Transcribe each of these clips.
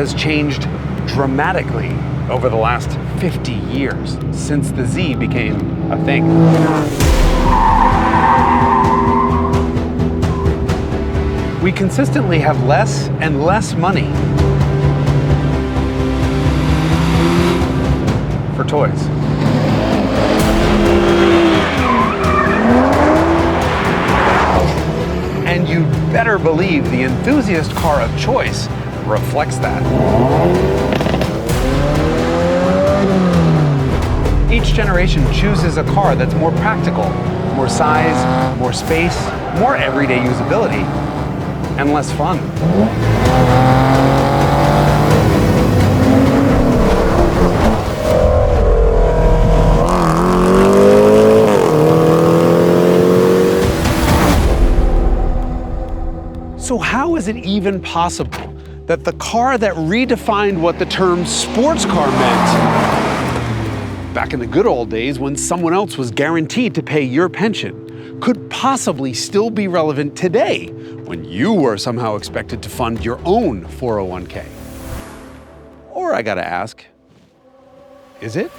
has changed dramatically over the last 50 years, since the Z became a thing. We consistently have less and less money for toys. And you better believe the enthusiast car of choice reflects that. Each generation chooses a car that's more practical, more size, more space, more everyday usability, and less fun. So how is it even possible that the car that redefined what the term sports car meant back in the good old days when someone else was guaranteed to pay your pension could possibly still be relevant today when you were somehow expected to fund your own 401k? Or I gotta ask, is it?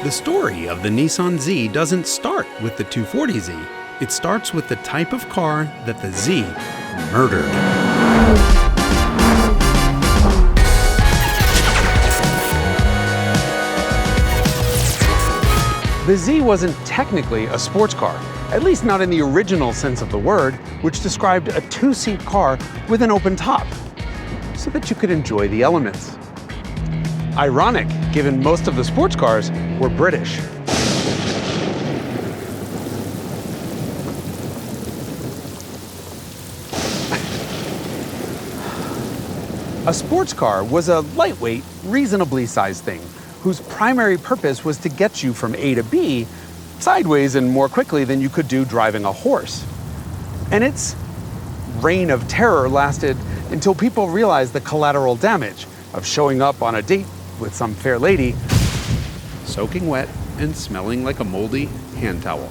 The story of the Nissan Z doesn't start with the 240Z. It starts with the type of car that the Z murdered. The Z wasn't technically a sports car, at least not in the original sense of the word, which described a two-seat car with an open top, so that you could enjoy the elements. Ironic, given most of the sports cars were British. A sports car was a lightweight, reasonably sized thing, whose primary purpose was to get you from A to B sideways and more quickly than you could do driving a horse. And its reign of terror lasted until people realized the collateral damage of showing up on a date with some fair lady, soaking wet and smelling like a moldy hand towel.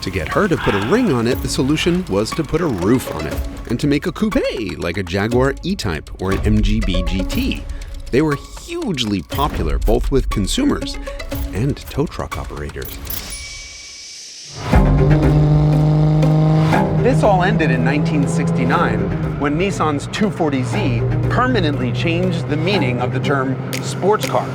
To get her to put a ring on it, the solution was to put a roof on it, and to make a coupe like a Jaguar E-Type or an MGB GT. They were hugely popular both with consumers and tow truck operators. This all ended in 1969 when Nissan's 240Z permanently changed the meaning of the term sports car.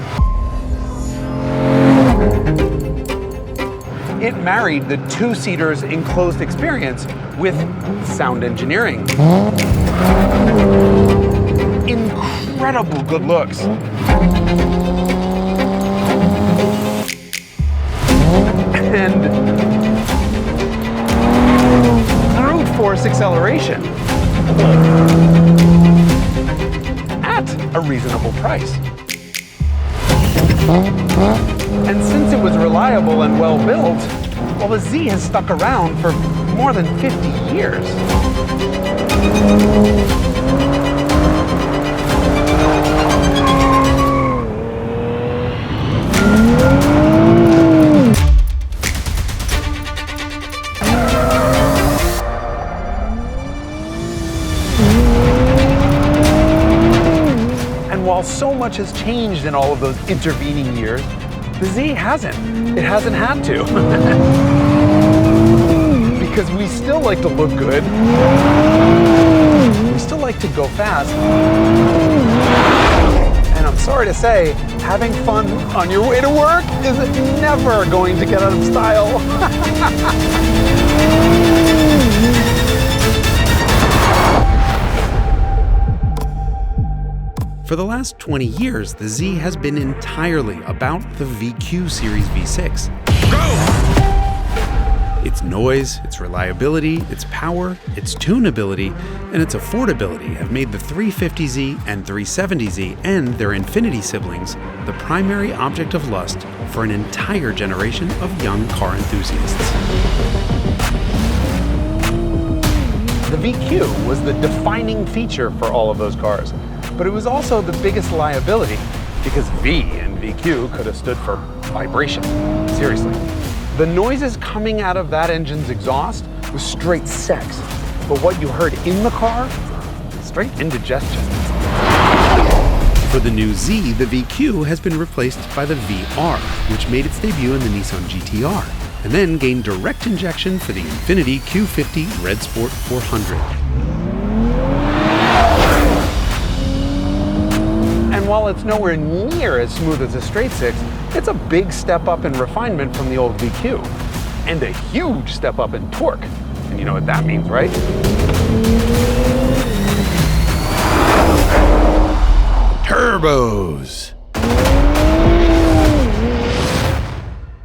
It married the two-seater's enclosed experience with sound engineering, incredible good looks, and force acceleration at a reasonable price. And since it was reliable and well built, well, the Z has stuck around for more than 50 years. While so much has changed in all of those intervening years, the Z hasn't. It hasn't had to. Because we still like to look good. We still like to go fast. And I'm sorry to say, having fun on your way to work is never going to get out of style. For the last 20 years, the Z has been entirely about the VQ Series V6. Go! Its noise, its reliability, its power, its tunability, and its affordability have made the 350Z and 370Z and their Infinity siblings the primary object of lust for an entire generation of young car enthusiasts. The VQ was the defining feature for all of those cars, but it was also the biggest liability because V in VQ could have stood for vibration. Seriously. The noises coming out of that engine's exhaust was straight sex, but what you heard in the car, straight indigestion. For the new Z, the VQ has been replaced by the VR, which made its debut in the Nissan GTR, and then gained direct injection for the Infiniti Q50 Red Sport 400. And while it's nowhere near as smooth as a straight six, it's a big step up in refinement from the old VQ, and a huge step up in torque. And you know what that means, right? Turbos.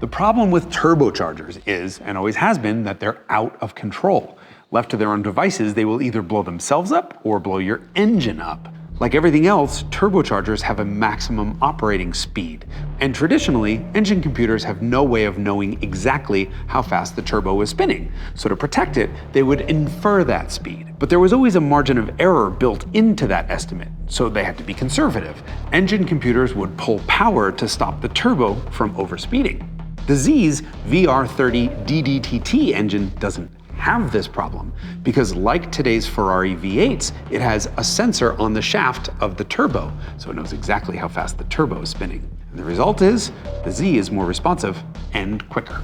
The problem with turbochargers is, and always has been, that they're out of control. Left to their own devices, they will either blow themselves up or blow your engine up. Like everything else, turbochargers have a maximum operating speed. And traditionally, engine computers have no way of knowing exactly how fast the turbo is spinning. So to protect it, they would infer that speed. But there was always a margin of error built into that estimate, so they had to be conservative. Engine computers would pull power to stop the turbo from overspeeding. The Z's VR30 DDTT engine doesn't have this problem because, like today's Ferrari V8s, it has a sensor on the shaft of the turbo, so it knows exactly how fast the turbo is spinning. And the result is the Z is more responsive and quicker.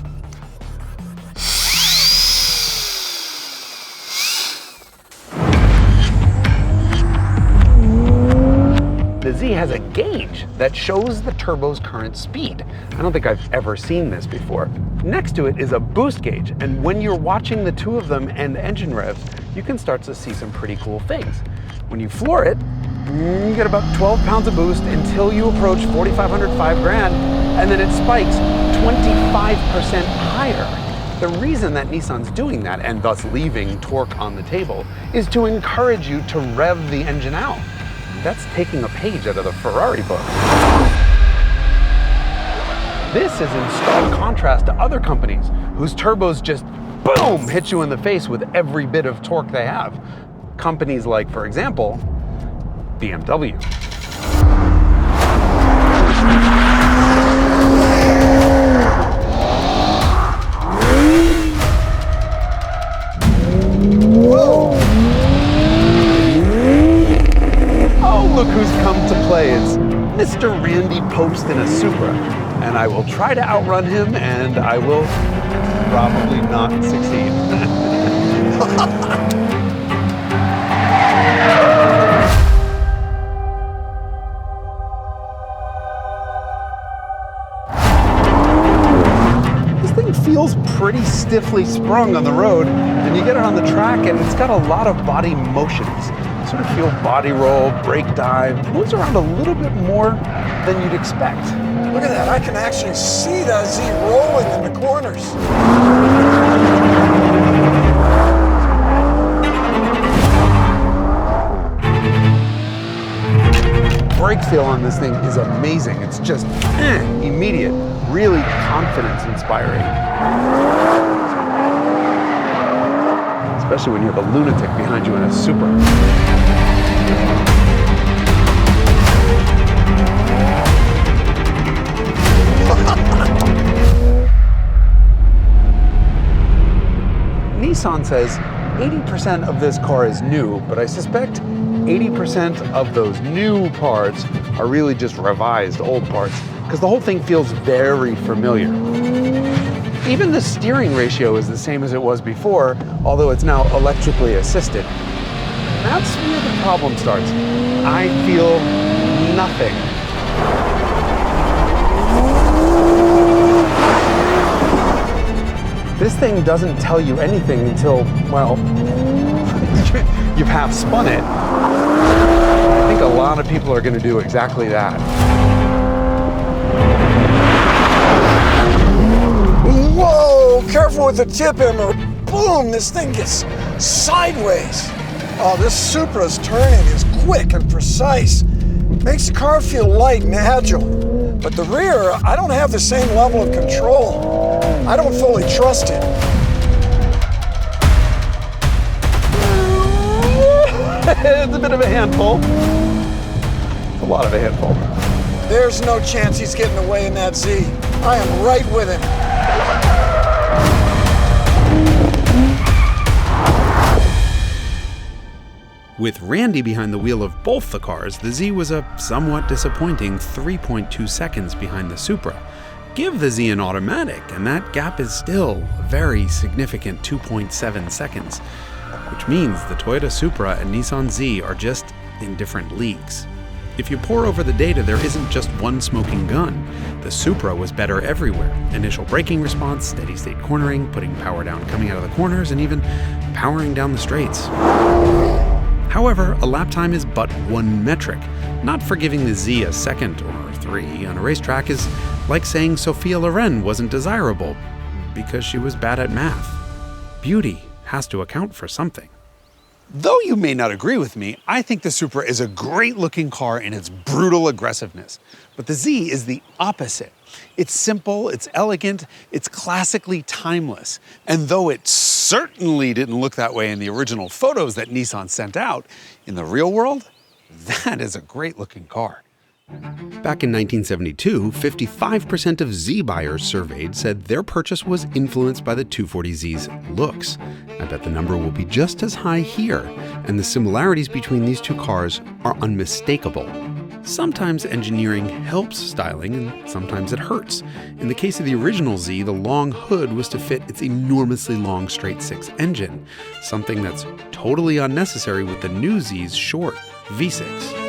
The Z has a gauge that shows the turbo's current speed. I don't think I've ever seen this before. Next to it is a boost gauge, and when you're watching the two of them and engine revs, you can start to see some pretty cool things. When you floor it, you get about 12 pounds of boost until you approach 4,500, $5,000, and then it spikes 25% higher. The reason that Nissan's doing that, and thus leaving torque on the table, is to encourage you to rev the engine out. That's taking a page out of the Ferrari book. This is in stark contrast to other companies whose turbos just, boom, hit you in the face with every bit of torque they have. Companies like, for example, BMW. Look who's come to play. It's Mr. Randy Pobst in a Supra. And I will try to outrun him, and I will probably not succeed. This thing feels pretty stiffly sprung on the road, and you get it on the track, and it's got a lot of body motions. Sort of feel body roll, brake dive, moves around a little bit more than you'd expect. Look at that, I can actually see that Z rolling in the corners. Brake feel on this thing is amazing. It's just immediate, really confidence inspiring. Especially when you have a lunatic behind you in a Supra. Nissan says 80% of this car is new, but I suspect 80% of those new parts are really just revised old parts, because the whole thing feels very familiar. Even the steering ratio is the same as it was before, although it's now electrically assisted. That's where the problem starts. I feel nothing. This thing doesn't tell you anything until, well, you've half spun it. I think a lot of people are going to do exactly that. Whoa, careful go with the tip hammer, boom, this thing gets sideways. Oh, this Supra's turning is quick and precise. Makes the car feel light and agile. But the rear, I don't have the same level of control. I don't fully trust it. It's a bit of a handful. It's a lot of a handful. There's no chance he's getting away in that Z. I am right with him. With Randy behind the wheel of both the cars, the Z was a somewhat disappointing 3.2 seconds behind the Supra. Give the Z an automatic, and that gap is still a very significant 2.7 seconds, which means the Toyota Supra and Nissan Z are just in different leagues. If you pore over the data, there isn't just one smoking gun. The Supra was better everywhere. Initial braking response, steady state cornering, putting power down coming out of the corners, and even powering down the straights. However, a lap time is but one metric. Not for giving the Z a second or three on a racetrack is like saying Sophia Loren wasn't desirable because she was bad at math. Beauty has to account for something. Though you may not agree with me, I think the Supra is a great-looking car in its brutal aggressiveness. But the Z is the opposite. It's simple, it's elegant, it's classically timeless. And though it certainly didn't look that way in the original photos that Nissan sent out, in the real world, that is a great-looking car. Back in 1972, 55% of Z buyers surveyed said their purchase was influenced by the 240Z's looks. I bet the number will be just as high here, and the similarities between these two cars are unmistakable. Sometimes engineering helps styling, and sometimes it hurts. In the case of the original Z, the long hood was to fit its enormously long straight-six engine, something that's totally unnecessary with the new Z's short V6.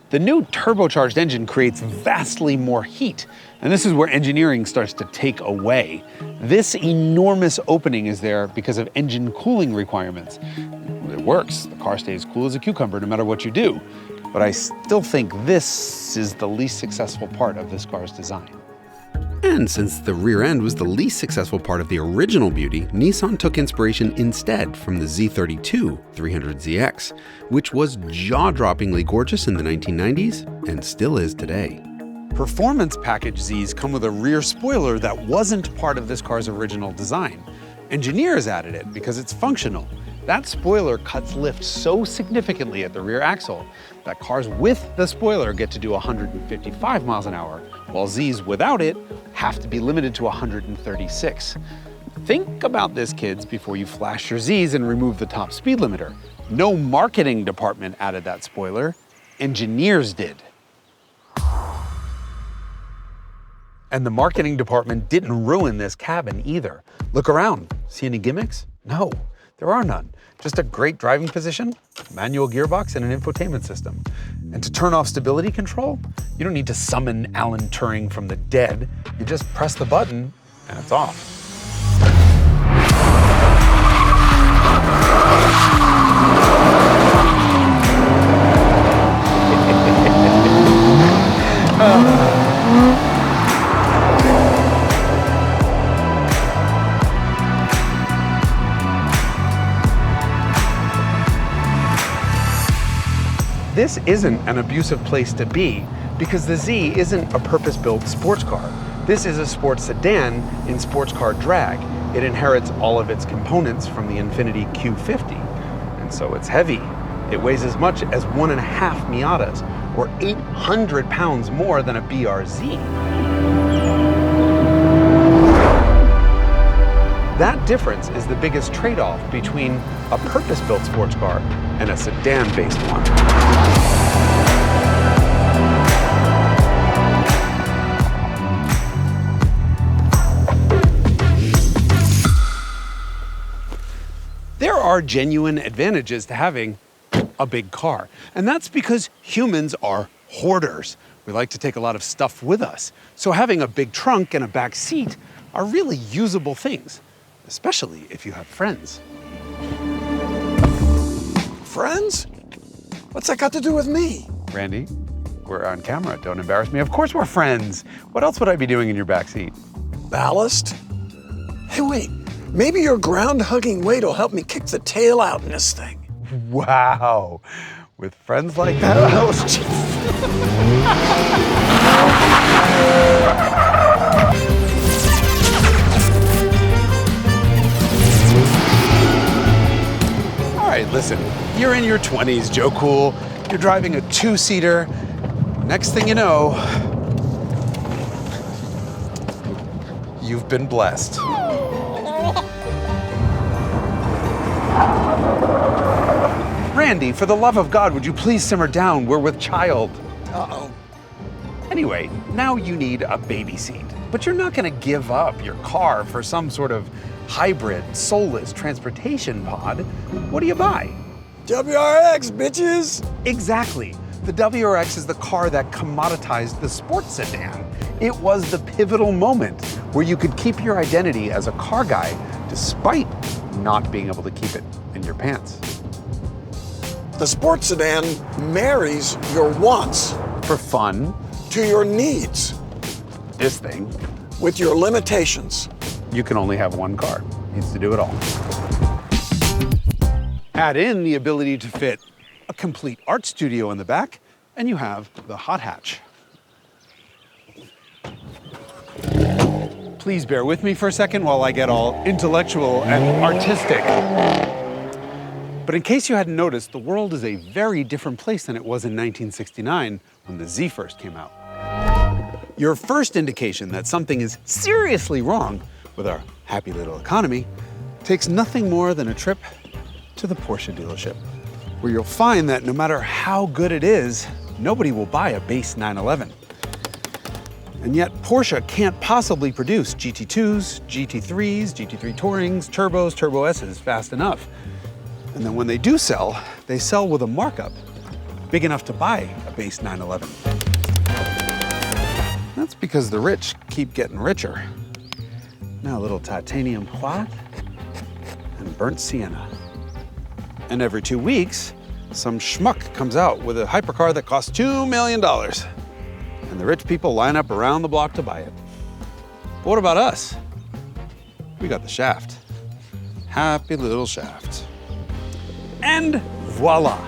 The new turbocharged engine creates vastly more heat, and this is where engineering starts to take away. This enormous opening is there because of engine cooling requirements. It works. The car stays cool as a cucumber no matter what you do. But I still think this is the least successful part of this car's design. And since the rear end was the least successful part of the original beauty, Nissan took inspiration instead from the Z32 300ZX, which was jaw-droppingly gorgeous in the 1990s and still is today. Performance package Zs come with a rear spoiler that wasn't part of this car's original design. Engineers added it because it's functional. That spoiler cuts lift so significantly at the rear axle that cars with the spoiler get to do 155 miles an hour, while Zs without it have to be limited to 136. Think about this, kids, before you flash your Zs and remove the top speed limiter. No marketing department added that spoiler. Engineers did. And the marketing department didn't ruin this cabin either. Look around. See any gimmicks? No, there are none. Just a great driving position, manual gearbox, and an infotainment system. And to turn off stability control, you don't need to summon Alan Turing from the dead. You just press the button and it's off. This isn't an abusive place to be because the Z isn't a purpose-built sports car. This is a sports sedan in sports car drag. It inherits all of its components from the Infiniti Q50, and so it's heavy. It weighs as much as 1.5 Miatas, or 800 pounds more than a BRZ. That difference is the biggest trade-off between a purpose-built sports car and a sedan-based one. There are genuine advantages to having a big car, and that's because humans are hoarders. We like to take a lot of stuff with us. So having a big trunk and a back seat are really usable things, especially if you have friends. Friends? What's that got to do with me? Randy, we're on camera. Don't embarrass me. Of course we're friends. What else would I be doing in your back seat? Ballast? Hey, wait, maybe your ground-hugging weight will help me kick the tail out in this thing. Wow. With friends like that? Oh, jeez. All right, listen, you're in your 20s, Joe Cool. You're driving a two-seater. Next thing you know, you've been blessed. Randy, for the love of God, would you please simmer down? We're with child. Uh-oh. Anyway, now you need a baby seat. But you're not gonna give up your car for some sort of hybrid, soulless transportation pod. What do you buy? WRX, bitches! Exactly. The WRX is the car that commoditized the sports sedan. It was the pivotal moment where you could keep your identity as a car guy despite not being able to keep it in your pants. The sports sedan marries your wants For fun, to your needs this thing, with your limitations. you can only have one car. Needs to do it all. Add in the ability to fit a complete art studio in the back, and you have the hot hatch. Please bear with me for a second while I get all intellectual and artistic. But in case you hadn't noticed, the world is a very different place than it was in 1969 when the Z first came out. Your first indication that something is seriously wrong with our happy little economy takes nothing more than a trip to the Porsche dealership, where you'll find that no matter how good it is, nobody will buy a base 911. And yet Porsche can't possibly produce GT2s, GT3s, GT3 Tourings, Turbos, Turbo S's fast enough. And then when they do sell, they sell with a markup big enough to buy a base 911. That's because the rich keep getting richer. Now a little titanium white and burnt sienna. And every 2 weeks, some schmuck comes out with a hypercar that costs $2 million. And the rich people line up around the block to buy it. But what about us? We got the shaft. Happy little shaft. And voila.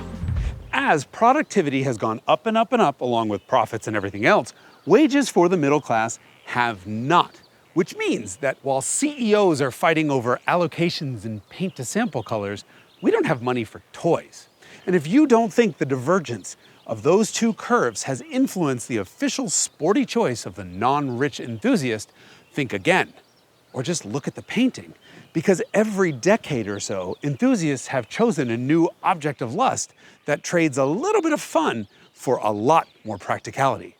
As productivity has gone up and up and up, along with profits and everything else, wages for the middle class have not. Which means that while CEOs are fighting over allocations and paint to sample colors, we don't have money for toys. And if you don't think the divergence of those two curves has influenced the official sporty choice of the non-rich enthusiast, think again. Or just look at the painting. Because every decade or so, enthusiasts have chosen a new object of lust that trades a little bit of fun for a lot more practicality.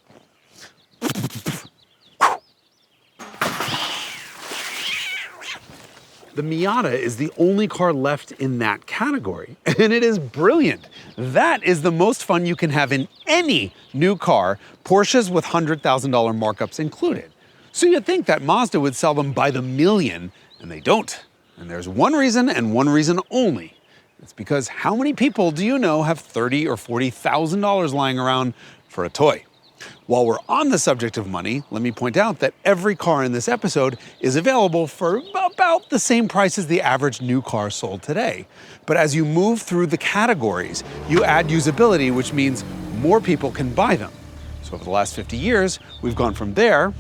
The Miata is the only car left in that category, and it is brilliant. That is the most fun you can have in any new car, Porsches with $100,000 markups included. So you'd think that Mazda would sell them by the million, and they don't. And there's one reason and one reason only. It's because how many people do you know have $30,000 or $40,000 lying around for a toy? While we're on the subject of money, let me point out that every car in this episode is available for about the same price as the average new car sold today. But as you move through the categories, you add usability, which means more people can buy them. So over the last 50 years, we've gone from there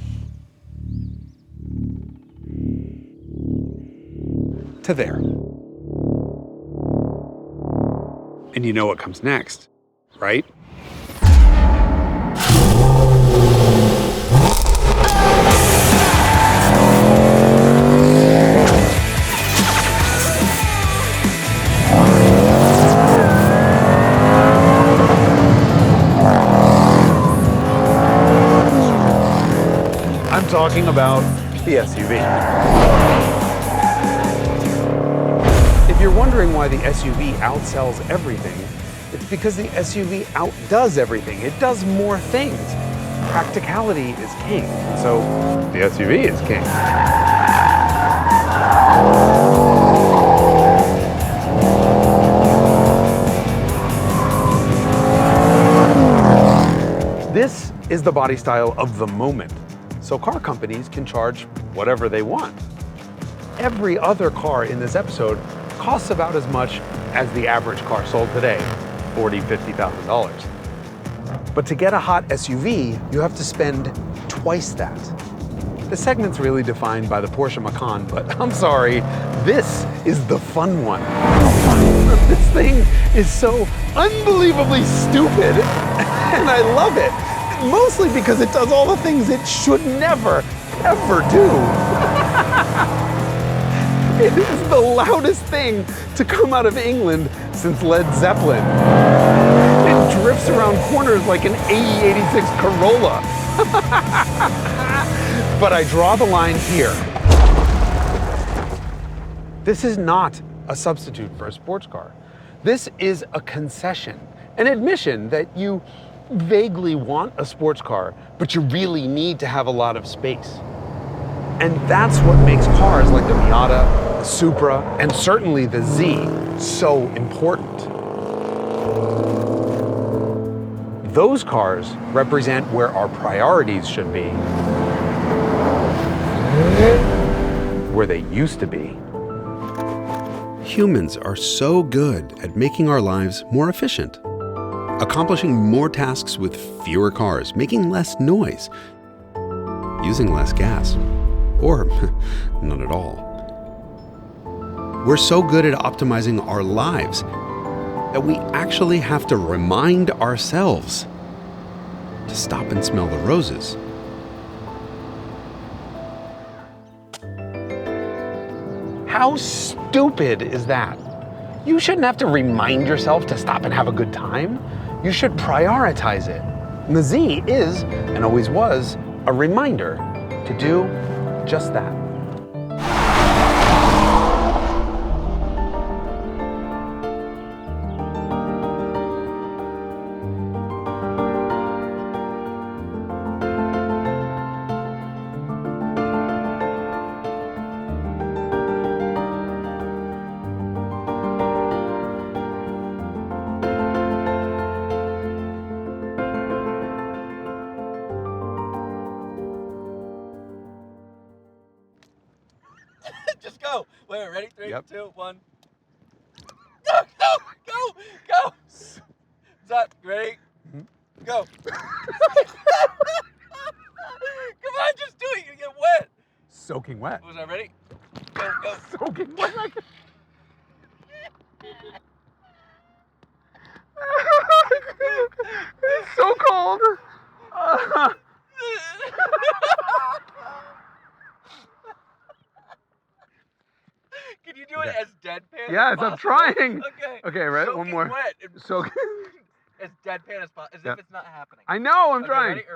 to there. And you know what comes next, right? I'm talking about the SUV. If you're wondering why the SUV outsells everything, it's because the SUV outdoes everything. It does more things. Practicality is king, so the SUV is king. This is the body style of the moment, so car companies can charge whatever they want. every other car in this episode costs about as much as the average car sold today, $40,000, $50,000. But to get a hot SUV, you have to spend twice that. The segment's really defined by the Porsche Macan, but I'm sorry, this is the fun one. This thing is so unbelievably stupid, and I love it. Mostly because it does all the things it should never, ever do. It is the loudest thing to come out of England since Led Zeppelin. It drifts around corners like an AE86 Corolla. But I draw the line here. This is not a substitute for a sports car. This is a concession, an admission that you vaguely want a sports car, but you really need to have a lot of space. And that's what makes cars like the Miata, the Supra, and certainly the Z so important. Those cars represent where our priorities should be, where they used to be. Humans are so good at making our lives more efficient, accomplishing more tasks with fewer cars, making less noise, using less gas, or none at all. We're so good at optimizing our lives that we actually have to remind ourselves to stop and smell the roses. How stupid is that? You shouldn't have to remind yourself to stop and have a good time. You should prioritize it. And the Z is, and always was, a reminder to do just that. Just go. Wait, ready? 3, Yep. 2, 1. Go, go, go, go. Stop. Ready? Go. Come on, just do it. You're gonna get wet. Soaking wet. Was I ready? Go, go. Soaking wet. It's so cold. Can you do it as deadpan? Yes, as I'm possible? trying. Okay. Okay, right. Soaking One more. wet. Soaking. As deadpan as possible, as Yep. if it's not happening. I know. I'm Okay, trying. ready?